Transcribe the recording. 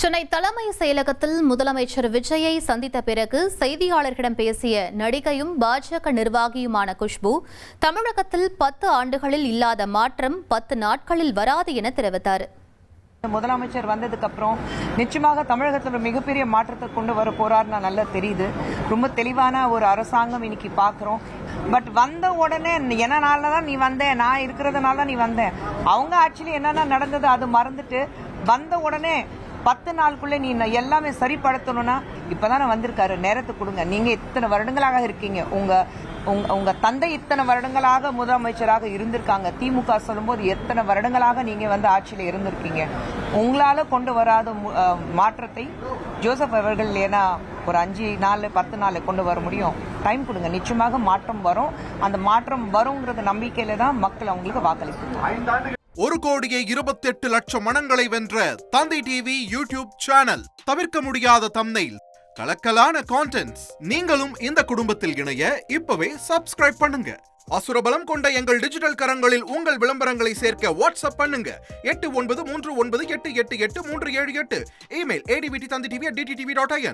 சென்னை தலைமை செயலகத்தில் முதலமைச்சர் விஜயை சந்தித்த பிறகு செய்தியாளர்களிடம் பேசிய நடிகையும் பாஜக நிர்வாகியுமான குஷ்பு, தமிழகத்தில் 10 ஆண்டுகளில் இல்லாத மாற்றம் 10 நாட்களில் வராது என தெரிவித்தார். முதலமைச்சர் வந்ததுக்கு அப்புறம் நிச்சயமாக தமிழகத்தில் ஒரு மிகப்பெரிய மாற்றத்தை கொண்டு வர போறாருன்னு நல்லா தெரியுது. ரொம்ப தெளிவான ஒரு அரசாங்கம் இன்னைக்கு பாக்குறோம். பட் வந்த உடனே என்னனால தான் நீ வந்த, நான் இருக்கிறதுனால தான் நீ வந்த, அவங்க ஆக்சுவலி என்னென்ன நடந்தது அது மறந்துட்டு வந்த உடனே 10 நாளுக்குள்ளே நீ எல்லாமே சரிப்படுத்தணும்னா இப்பதானே வந்திருக்காரு. நேரத்தை கொடுங்க. நீங்க இத்தனை வருடங்களாக இருக்கீங்க. உங்க தந்தை இத்தனை வருடங்களாக முதலமைச்சராக இருந்திருக்காங்க. திமுக சொல்லும்போது எத்தனை வருடங்களாக நீங்க ஆட்சியில் இருந்திருக்கீங்க. உங்களால கொண்டு வராத மாற்றத்தை ஜோசப் அவர்கள் ஏன்னா ஒரு 5 நாள் 10 நாள் கொண்டு வர முடியும். டைம் கொடுங்க. நிச்சயமாக மாற்றம் வரும். அந்த மாற்றம் வருங்கிறது நம்பிக்கையில தான் மக்கள் அவங்களுக்கு வாக்களிப்பாங்க. 1,28,00,000 மனங்களை வென்ற தந்தி டிவி யூடியூப் சேனல். தவிர்க்க முடியாத தம்ப்நெயில், கலக்கலான கான்டென்ட்ஸ். நீங்களும் இந்த குடும்பத்தில் இணைய இப்பவே சப்ஸ்கிரைப் பண்ணுங்க. அசுரபலம் கொண்ட எங்கள் டிஜிட்டல் கரங்களில் உங்கள் விளம்பரங்களை சேர்க்க வாட்ஸ்அப் பண்ணுங்க. 8939888838. Email advttv@dttv.in.